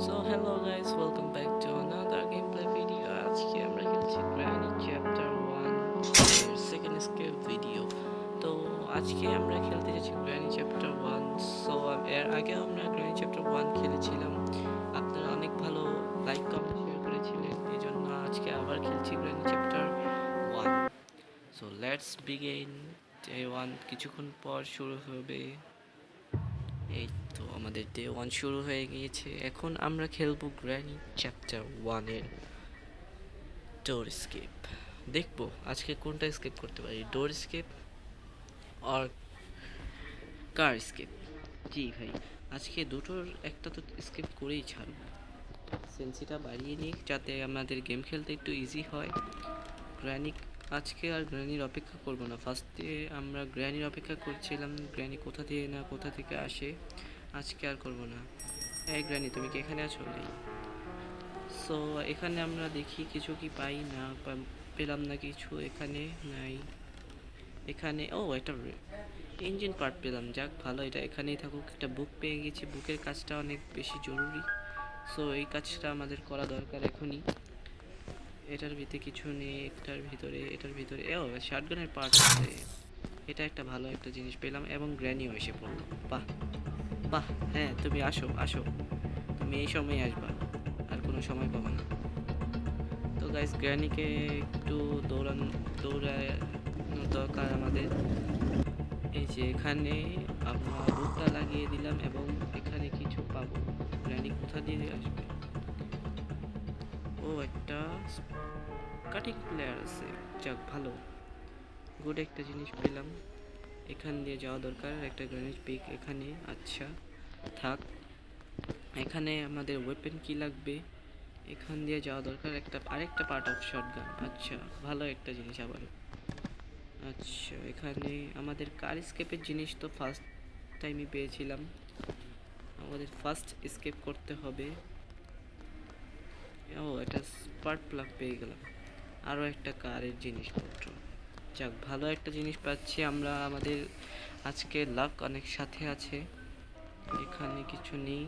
So hello guys, welcome back to another gameplay video. আজকে আমরা খেলছি Granny Chapter 1 এর second escape video. তো আজকে আমরা খেলতে যাচ্ছি Granny Chapter 1. So এর আগে আমরা Granny Chapter 1 খেলেছিলাম। আপনারা অনেক ভালো লাইক কমেন্ট শেয়ার করেছিলেন। এজন্য আজকে আবার খেলছি Granny Chapter 1. So let's begin. Day 1 কিছুক্ষণ পর শুরু হবে। এই তো আমাদের ডে 1 শুরু হয়ে গিয়েছে। এখন আমরা খেলবো গ্র্যানি চ্যাপ্টার 1 এর ডোর স্কেপ। দেখবো আজকে কোনটা স্কেপ করতে পারি, ডোর স্কেপ আর কার স্কেপ। জি ভাই, আজকে দুটোর একটা তো স্কেপ করেই ছাড়ব। সেন্সিটা বাড়িয়ে নিই যাতে আমাদের গেম খেলতে একটু ইজি হয়। গ্র্যানি আজকে আর গ্র্যানির অপেক্ষা করব না। ফার্স্টে আমরা গ্র্যানির অপেক্ষা করছিলাম, গ্র্যানি কোথা দিয়ে না কোথা থেকে আসে। আজকে আর করব না। এই গ্র্যানি, তুমি কি এখানে আছো? নেই। সো এখানে আমরা দেখি কিছু কি পাই না, পেলাম না কিছু এখানে নাই। এখানে একটা ইঞ্জিন পার্ট পেলাম, যাক ভালো, এটা এখানেই থাকুক। একটা বুক পেয়ে গেছি, বুকের কাজটা অনেক বেশি জরুরি। সো এই কাজটা আমাদের করা দরকার এখনই। এটার ভিতরে কিছু নেই, এটার ভিতরে শটগানের পার্ট আছে। এটা একটা ভালো একটা জিনিস পেলাম এবং গ্র্যানিও এসে পড়লো। বাহ বাহ, হ্যাঁ তুমি আসো আসো, তুমি এই সময় আসবা, আর কোনো সময় পাবা না। তো গাইস, গ্র্যানিকে একটু দৌড়ানো দরকার আমাদের। এই যে এখানে আমরা রুটটা লাগিয়ে দিলাম এবং এখানে কিছু পাবো। গ্র্যানি কোথা দিয়ে আসবে? একটা কাটিং প্লেয়ার আছে, যাক ভালো, গুড একটা জিনিস পেলাম। এখান দিয়ে যাওয়া দরকার, একটা গ্রেনেড পিক এখানে। আচ্ছা থাক, এখানে আমাদের ওয়েপেন কি লাগবে, এখান দিয়ে যাওয়া দরকার। আরেকটা পার্ট অফ শটগান। আচ্ছা ভালো একটা জিনিস আবারও। আচ্ছা এখানে আমাদের কার স্কেপের জিনিস তো ফার্স্ট টাইমই পেয়েছিলাম, আমাদের ফার্স্ট স্কেপ করতে হবে। এটা স্পার্ক প্লাগ পেয়ে গেলাম, আরও একটা কারের জিনিসপত্র। যাক ভালো একটা জিনিস পাচ্ছি আমরা, আমাদের আজকে লাক অনেক সাথে আছে। এখানে কিছু নেই,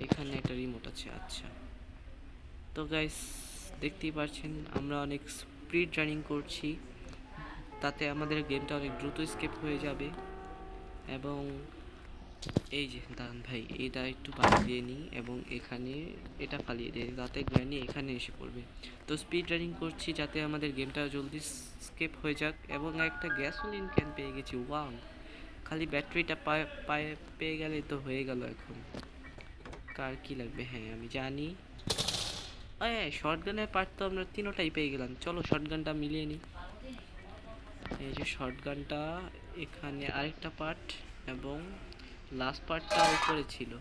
এখানে একটা রিমোট আছে। আচ্ছা তো গাইস, দেখতেই পাচ্ছেন আমরা অনেক স্পিড রানিং করছি, তাতে আমাদের গেমটা অনেক দ্রুত স্কেপ হয়ে যাবে। এবং এই যে দাঁড়ান ভাই, এটা একটু বাদ দিয়ে নিই এবং এখানে এটা ফালিয়ে দিই, যাতে গ্র্যানি এখানে এসে পড়বে। তো স্পিড রানিং করছি যাতে আমাদের গেমটা জলদি স্কেপ হয়ে যাক। এবং একটা গ্যাসোলিন ক্যান পেয়ে গেছি, ওয়াও, খালি ব্যাটারিটা পেয়ে গেলে তো হয়ে গেল। এখন কার কি লাগবে? হ্যাঁ আমি জানি, শর্টগানের পার্ট তো আমরা তিনোটাই পেয়ে গেলাম। চলো শর্টগানটা মিলিয়ে নিই। এই যে শর্টগানটা, এখানে আরেকটা পার্ট এবং লাস্ট পার্টটা উপরে ছিল।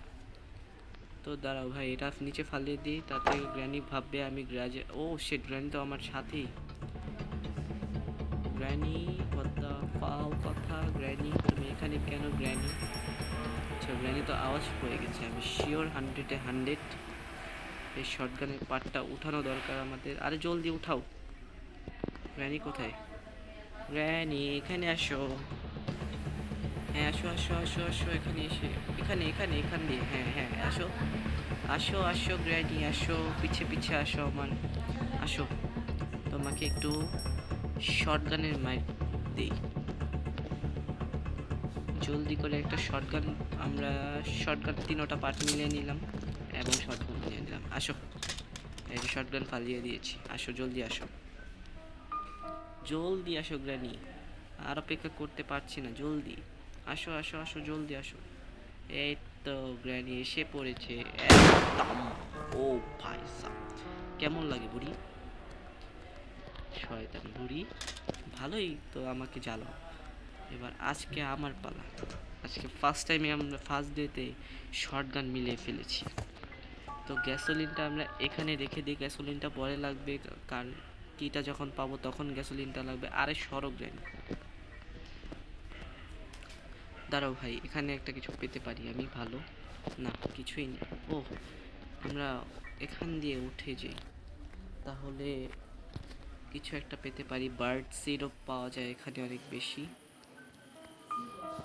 তো দাঁড়াও ভাই, এটা নিচে ফালিয়ে দিই, তাতে গ্র্যানি ভাববে আমি গ্র্যানি তো আমার সাথেই। গ্র্যানি কথা ফাও কথা, গ্র্যানি তুমি এখানে কেন গ্র্যানি? আচ্ছা গ্র্যানি তো আওয়াজ হয়ে গেছে, আমি শিওর 100-100 এই শটগানের পার্টটা উঠানো দরকার আমাদের। আরে জলদি উঠাও। গ্র্যানি কোথায়? গ্র্যানি এখানে আসো। হ্যাঁ আসো আসো আসো আসো, এখানে এসে এখান দিয়ে, হ্যাঁ হ্যাঁ আসো আসো আসো গ্র্যানি আসো, পিছে পিছে আসো আমার, আসো। তোমাকে একটু শটগানের মাইর দিই, জলদি করে একটা শটগান। আমরা শটগান তিনোটা পার্ট মিলিয়ে নিলাম এবং শটগান মিলিয়ে নিলাম। আসো, এই যে শটগান ফালিয়ে দিয়েছি, আসো জলদি আসো, জলদি আসো গ্র্যানি, আর অপেক্ষা করতে পারছি না, জলদি আসো আসো আসো, জলদি আসো। এই তো গ্র্যানি এসে পড়েছে একদম। ও ভাই সাব, কেমন লাগে বুড়ি? শয়তান বুড়ি, ভালোই তো আমাকে জ্বালাও। এবার আজকে আমার পালা। আজকে ফার্স্ট টাইমে আমরা ফার্স্ট ডেতে শর্টগান মিলিয়ে ফেলেছি। তো গ্যাসোলিনটা আমরা এখানে রেখে দিই, গ্যাসোলিনটা পরে লাগবে, কারণ কিটা যখন পাবো তখন গ্যাসোলিনটা লাগবে। আরে সড়ক গ্যান, দাঁড়াও ভাই, এখানে একটা কিছু পেতে পারি আমি, ভালো না কিছুই নেই। আমরা এখান দিয়ে উঠে যাই, তাহলে কিছু একটা পেতে পারি। বার্ড সিরপ পাওয়া যায় এখানে অনেক বেশি।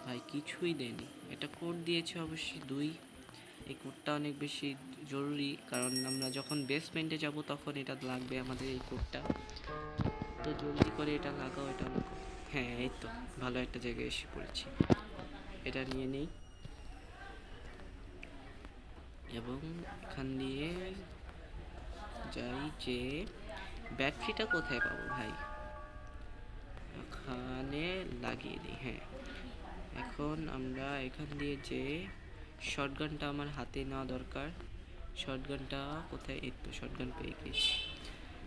ভাই কিছুই দেয়নি, এটা কোড দিয়েছে অবশ্যই 2। এই কোডটা অনেক বেশি জরুরি, কারণ আমরা যখন বেসমেন্টে যাব তখন এটা লাগবে আমাদের এই কোডটা। তো জলদি করে এটা লাগাও, এটা লাগাও। হ্যাঁ, এই তো ভালো একটা জায়গায় এসে পড়েছি। এটা নিয়ে নেই এবং এখান দিয়ে যাই যে ব্যাটারিটা কোথায় পাবো ভাই? এখানে লাগিয়ে দিই। হ্যাঁ, এখন আমরা এখান দিয়ে যে শটগানটা আমার হাতে নেওয়া দরকার। শটগানটা কোথায়? এই তো শটগান পেয়ে গেছি।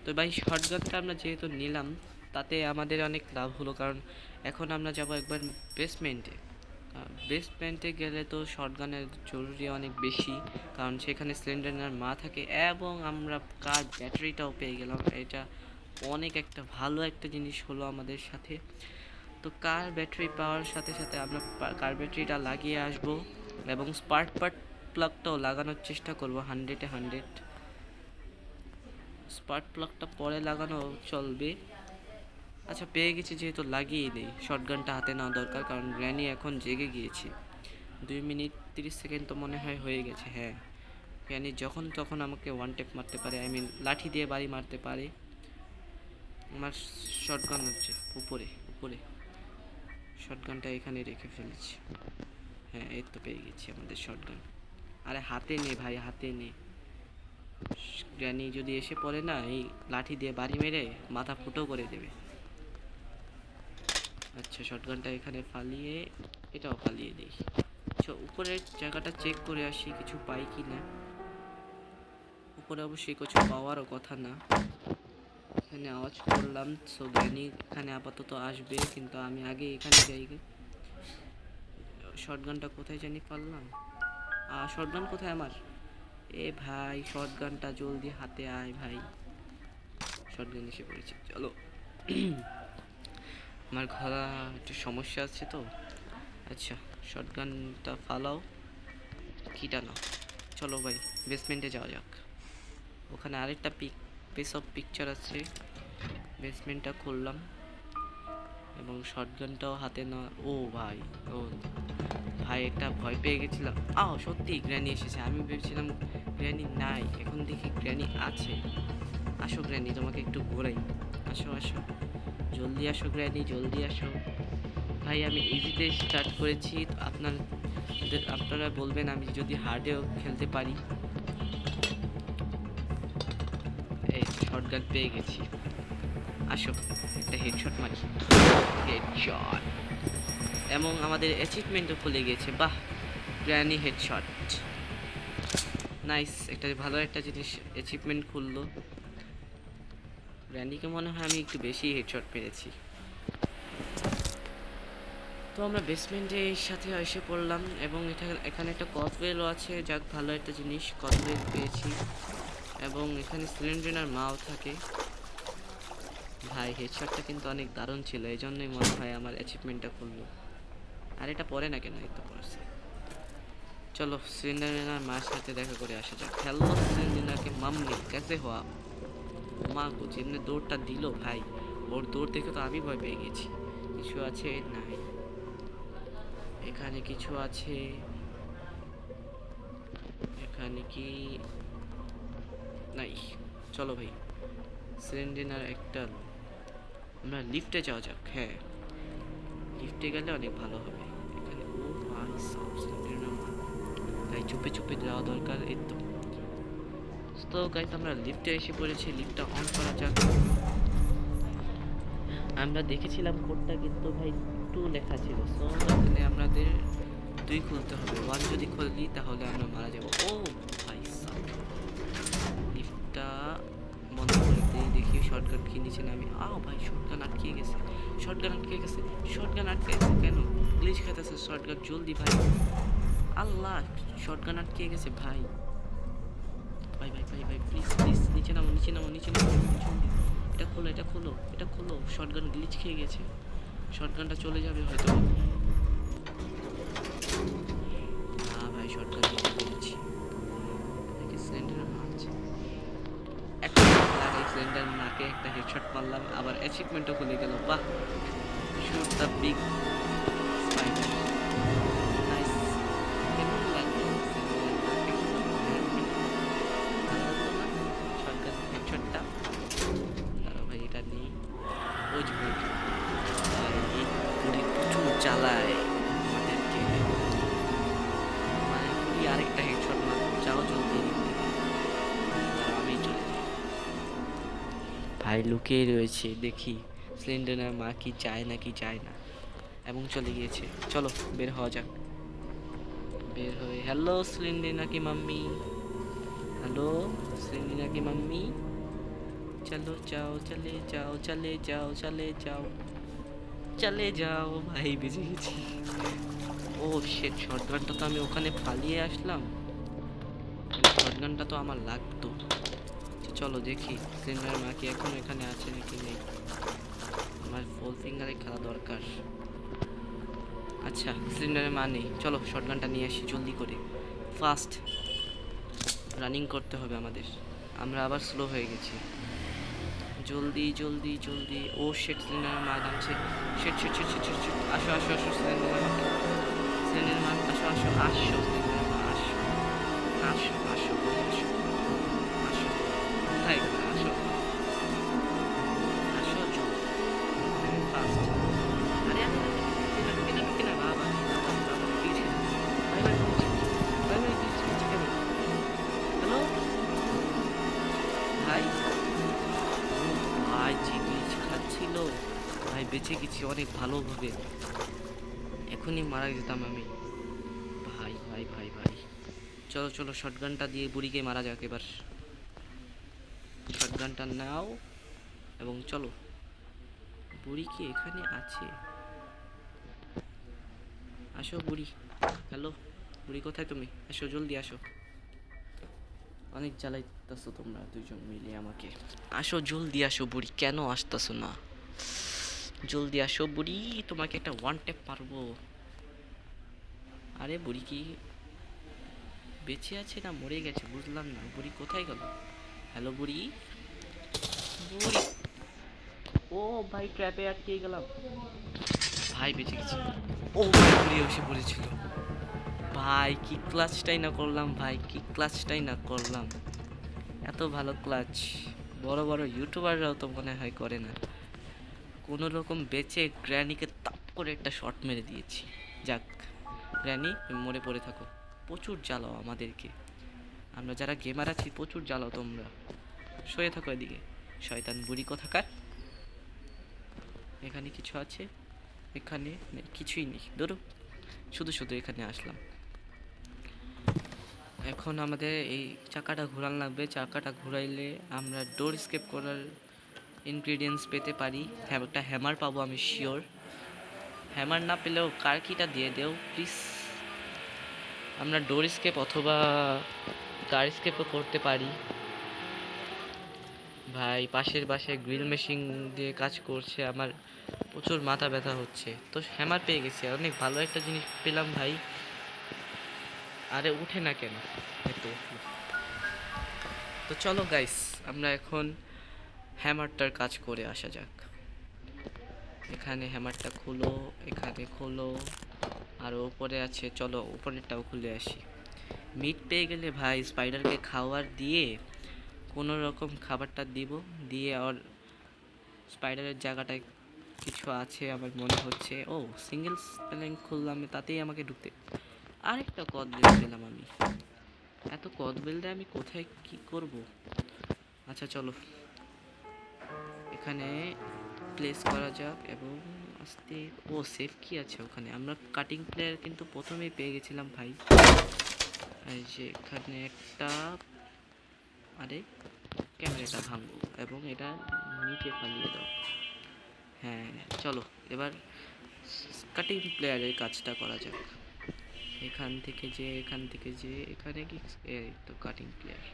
তো ভাই শটগানটা আমরা যেহেতু নিলাম তাতে আমাদের অনেক লাভ হলো, কারণ এখন আমরা যাব একবার বেসমেন্টে। বেসমেন্টে গেলে তো শটগানের জরুরি অনেক বেশি, কারণ সেখানে সিলিন্ডারের মা থাকে এবং আমরা কার ব্যাটারিটাও পেয়ে গেলাম। এটা অনেক একটা ভালো একটা জিনিস হলো আমাদের সাথে। তো কার ব্যাটারি পাওয়ার সাথে সাথে আমরা কার ব্যাটারিটা লাগিয়ে আসবো এবং স্পার্ক প্লাগটাও লাগানোর চেষ্টা করব 100-100। স্পার্ক প্লাগটা পরে লাগানো চলবে। আচ্ছা, পেয়ে গেছি যেহেতু লাগিয়ে দিই। শটগানটা হাতে নেওয়া দরকার, কারণ গ্র্যানি এখন জেগে গিয়েছে। 2 মিনিট 30 সেকেন্ড তো মনে হয় হয়ে গেছে। হ্যাঁ, গ্র্যানি যখন তখন আমাকে ওয়ান টেপ মারতে পারে, আই মিন লাঠি দিয়ে বাড়ি মারতে পারে। আমার শটগান হচ্ছে উপরে উপরে। শটগানটা এখানে রেখে ফেলেছি। হ্যাঁ, এই তো পেয়ে গেছি আমাদের শটগান। আরে হাতে নে ভাই, হাতে নে। গ্র্যানি যদি এসে পড়ে না, এই লাঠি দিয়ে বাড়ি মেরে মাথা ফুটো করে দেবে। আচ্ছা, শটগানটা এখানে ফালিয়ে এটাও ফালিয়ে দিই। আচ্ছা, উপরের জায়গাটা চেক করে আসি কিছু পাই কি না। উপরে অবশ্যই কিছু পাওয়ারও কথা না। এখানে আওয়াজ করলাম, সো গ্র্যানি এখানে আপাতত আসবে, কিন্তু আমি আগে এখানে যাই। শটগানটা কোথায় জানি পারলাম। শটগান কোথায় আমার? এ ভাই, শটগানটা জলদি হাতে আয় ভাই। শটগান এসে পড়েছে, চলো। আমার গলা একটু সমস্যা আছে তো। আচ্ছা, শটগানটা ফালাও, কিটা নাও। চলো ভাই, বেসমেন্টে যাওয়া যাক। ওখানে আরেকটা পিস অফ পিকচার আছে। বেসমেন্টটা খুললাম এবং শটগানটাও হাতে নেওয়া। ও ভাই, ও ভাই, একটা ভয় পেয়ে গেছিলাম। সত্যি গ্র্যানি এসেছে। আমি ভেবেছিলাম গ্র্যানি নাই, এখন দেখি গ্র্যানি আছে। আসো গ্র্যানি, তোমাকে একটু ঘোরাই। আসো আসো, জলদি আসো গ্র্যানি, জলদি আসো। ভাই আমি ইজিতে স্টার্ট করেছি, আপনারা বলবেন আমি যদি হার্ডেও খেলতে পারি। এই শটগান পেয়ে গেছি। আসো, একটা হেডশট মারি। হেডশট। এবং আমাদের অ্যাচিভমেন্টও খুলে গেছে। বাহ, গ্র্যানি হেডশট। নাইস, একটা ভালো একটা জিনিস অ্যাচিভমেন্ট খুললো। গ্র্যানিকে মনে হয় আমি একটু বেশি হেডশট পেরেছি। তো আমরা বেসমেন্টের সাথে এসে পড়লাম এবং এখানে একটা কদওয়েলও আছে। যাক, ভালো একটা জিনিস, কদওয়েল পেয়েছি। এবং এখানে সিলিন্ডারের মাও থাকে। ভাই হেডশটটা কিন্তু অনেক দারুণ ছিল, এই জন্যই মনে হয় আমার অ্যাচিভমেন্টটা খুললো। আর এটা পরে না কেন? এই তো পড়ছে। চলো সিলিন্ডারের মার সাথে দেখা করে আসা যাক। হ্যালো সিলিন্ডারকে মাম্মি, কেসে হওয়া? মা গো, যেমনি দৌড়টা দিল ভাই, ওর দৌড় দেখে তো আমি ভয় পেয়ে গেছি। কিছু আছে? নাই। এখানে কিছু আছে? এখানে কি নাই? চলো ভাই, সিলিন্ডার একটা, আমরা লিফটে যাওয়া যাক। হ্যাঁ, লিফটে গেলে অনেক ভালো হবে। এখানে ও ভাই সব সিলিন্ডার, তাই চুপে চুপে যাওয়া দরকার। এই তো। তো গাইস, আমরা লিফটে এসে পড়েছি, লিফটটা অন করা যাক। আমরা দেখেছিলাম কোডটা, কিন্তু ভাই 2 লেখা ছিল, সো এখানে আমাদের 2 খুলতে হবে। 1 যদি খুলি তাহলে আমরা মারা যাব। ও ভাই সাব, লিফটটা বন্ধ করে দিয়ে দেখি শর্টগান কি নিচে নামি। ভাই শর্টগান আটকে গেছে, শর্টগান আটকে গেছে, শর্টগান আটকে গেছে। কেন গ্লিচ খাইতেছে শর্টগান? জলদি ভাই, আল্লাহ, শর্টগান আটকে গেছে ভাই। ভাই ভাই ভাই ভাই, প্লিজ প্লিজ, নিচে নামো নিচে নামো নিচে নামো, জলদি জলদি। এটা খোলো এটা খোলো এটা খোলো। শটগান গ্লিচ খেয়ে গেছে, শটগানটা চলে যাবে হয়তো। না ভাই, শটগান নিতে পেরেছি। দেখি সিলিন্ডার মারছে, একটা লাগাই সিলিন্ডার নাকে একটা হেডশট মারলাম, আবার অ্যাচিভমেন্টও খুলে গেল। বাহ, shoot the big spider. Nice. কেমন লাগলো সিলিন্ডার নাকে ভাই লুকিয়ে রয়েছে, দেখি সিলিন্ডারের মা কি চায় নাকি চায় না। এবং চলে গিয়েছে। চলো বের হওয়া যাক। বের হয়ে হ্যালো সিলিন্ডার কি মাম্মি, হ্যালো সিলিন্ডার কি মাম্মি, চলো যাও, চলে যাও, চলে যাও, চলে যাও, চলে যাও। ভাই বেঁচে গেছি। ও শেট, শটগানটা তো আমি ওখানে ফালিয়ে আসলাম। শটগানটা তো আমার লাগতো। চলো দেখি সিলিন্ডার মা কি এখন এখানে আছে নাকি নেই। আমার ফুল ফিঙ্গারে খেলা দরকার। আচ্ছা সিলিন্ডারের মা নেই, চলো শটগানটা নিয়ে আসি জলদি করে। ফাস্ট রানিং করতে হবে আমাদের, আমরা আবার স্লো হয়ে গেছি। জলদি জলদি জলদি। ও শেট, সিলিন্ডারের মা নামছে। শেট শেট শেট শেট শেট শেট। আসো আসো আসো সিলিন্ডারের মা, সিলিন্ডারের মা আসো আসো আসো, সিলিন্ডারের মা আসো আসো আসো আসো আসো। কোথায় গেলে? আসো আসো জলদি ফাস্ট। আরে আরে ঢুকে না ঢুকে না বাবা, বাবা পিছিয়ে বাই বাই বাই বাই পিছিয়ে কেন? হ্যালো ভাই, ভাই যে গ্লিচ খাচ্ছিল ভাই, বেঁচে গেছি অনেক ভালোভাবে। এখনই মারা যেতাম আমি। ভাই ভাই ভাই ভাই, চলো চলো শটগানটা দিয়ে বুড়িকে মারা যাক এবার। শটগানটা নাও এবং চলো। বুড়ি কি এখানে আছে? আসো বুড়ি, হ্যালো বুড়ি কোথায় তুমি? আসো জলদি আসো। অনেক জ্বালাইতেছো তোমরা দুজন মিলে আমাকে। আসো জলদি আসো বুড়ি, কেন আসতেছো না? জলদি আসো বুড়ি, তোমাকে একটা ওয়ান ট্যাপ পারবো। আরে বুড়ি কি বেঁচে আছে না মরে গেছে বুঝলাম না, বুড়ি কোথায় গেল? হ্যালো বুড়ি, বুড়ি। ও ভাই ট্র্যাপে আটকে গেলাম। ভাই বেঁচে গেছি। ও ভাই বুড়ি এসে পড়েছিল। ভাই কি ক্লাচটাই না করলাম, ভাই কি ক্লাচটাই না করলাম। এত ভালো ক্লাচ বড় বড় ইউটিউবাররাও তো মনে হয় করে না। কোনো রকম বেঁচে গ্র্যানিকে তাপ করে একটা শট মেরে দিয়েছি। যাক গ্র্যানি মরে পড়ে থাকো, প্রচুর জ্বালাও আমাদেরকে। আমরা যারা গেমার আছি প্রচুর জ্বালাও তোমরা। শুয়ে থাকো এদিকে শয়তান বুড়ি কোথাকার। এখানে কিছু আছে? এখানে কিছুই নেই, ধরো শুধু শুধু এখানে আসলাম। এখন আমাদের এই চাকাটা ঘোরানো লাগবে, চাকাটা ঘুরাইলে আমরা ডোর স্কেপ করার ইনগ্রিডিয়েন্টস পেতে পারি। হ্যাঁ একটা হ্যামার পাবো আমি শিওর। হ্যামার না পেলেও কার কিটা দিয়ে দেও প্লিজ। আমরা ডোর স্কেপ অথবা কার স্কেপও করতে পারি। ভাই পাশের বাসায় গ্রিল মেশিন দিয়ে কাজ করছে, আমার প্রচুর মাথা ব্যথা হচ্ছে। তো হ্যামার পেয়ে গেছি, অনেক ভালো একটা জিনিস পেলাম ভাই। আরে উঠে না কেন? তো তো চলো গাইস, আমরা এখন হ্যামারটার কাজ করে আসা যাক। এখানে হ্যামারটা খুলো, এখানে খোলো, আর উপরে আছে, চলো উপরেরটাও খুলে আসি। মিট পেয়ে গেলে ভাই স্পাইডারকে খাওয়ার দিয়ে কোনো রকম খাবারটা দিব, দিয়ে আর স্পাইডারের জায়গাটায় কিছু আছে আমার মনে হচ্ছে। ও সিঙ্গেল স্পেলিং খুললাম, তাতেই আমাকে ঢুকতে আরেকটা কদ বেল পেলাম আমি। এত কদ বেলটা আমি কোথায় কি করব? আচ্ছা চলো এখানে প্লেস করা যাক এবং আস্তে। ও সেফ কি আছে ওখানে? আমরা কাটিং প্লেয়ার কিন্তু প্রথমেই পেয়ে গেছিলাম ভাই। এই যে এখানে একটা, আরে ক্যামেরাটা ভাঙবো এবং এটা নিচে ফালিয়ে দাও। হ্যাঁ চলো এবার কাটিং প্লেয়ারের কাজটা করা যাক। এখান থেকে যে এখানে কি, এই তো কাটিং প্লেয়ার।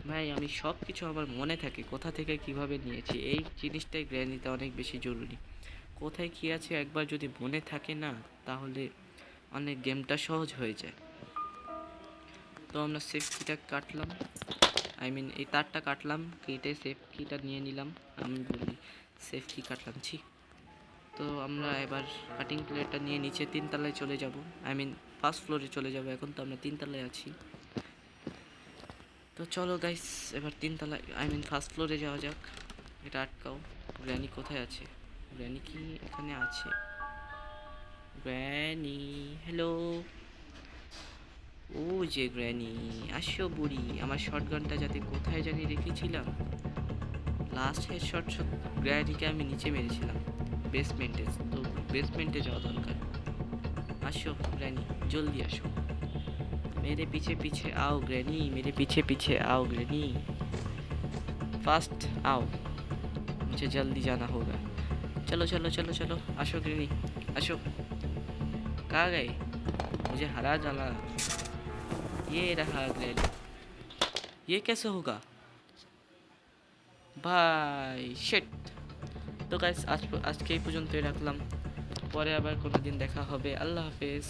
ভাই আমি সব কিছু আমার মনে থাকে কোথা থেকে কিভাবে নিয়েছি, এই জিনিসটাই গ্র্যানিতে অনেক বেশি জরুরি। কোথায় কী আছে একবার যদি মনে থাকে না, তাহলে অনেক গেমটা সহজ হয়ে যায়। তো আমরা সেফ কিটা কাটলাম, আই মিন এই তারটা কাটলাম, কেটে সেফ কিটা নিয়ে নিলাম। আমি বলি সেফ কি কাটলাম ছি। তো আমরা এবার কাটিং প্লেটটা নিয়ে নিচে 3 তলায় চলে যাব, আই মিন ফার্স্ট ফ্লোরে চলে যাব। এখন তো আমরা 3 তলায় আছি। তো চলো গাইস এবার 3 তলায়, আই মিন ফার্স্ট ফ্লোরে যাওয়া যাক। এটা আটকাও। গ্র্যানি কোথায় আছে? গ্র্যানি কি এখানে আছে? গ্র্যানি হ্যালো, ও যে গ্র্যানি আসো বুড়ি। আমার শটগানটা যাতে কোথায় জানি রেখেছিলাম, লাস্ট হেডশট গ্র্যানিকে আমি নিচে মেরেছিলাম বেসমেন্টে, তো বেসমেন্টে যাওয়া দরকার। আসো গ্র্যানি, জলদি আসো। मेरे पीछे पीछे आओ ग्रैनी, मेरे पीछे पीछे आओ ग्रैनी, फास्ट आओ, मुझे जल्दी जाना होगा। चलो चलो चलो चलो, आशो ग्रैनी आशो। कहाँ गए? मुझे हरा डाला। ये रहा ग्रैनी। ये कैसे होगा ভাই? শিট। তো গাইস আজকে এই পর্যন্তই রাখলাম, পরে আবার কোনো দিন দেখা হবে। আল্লাহ হাফেজ।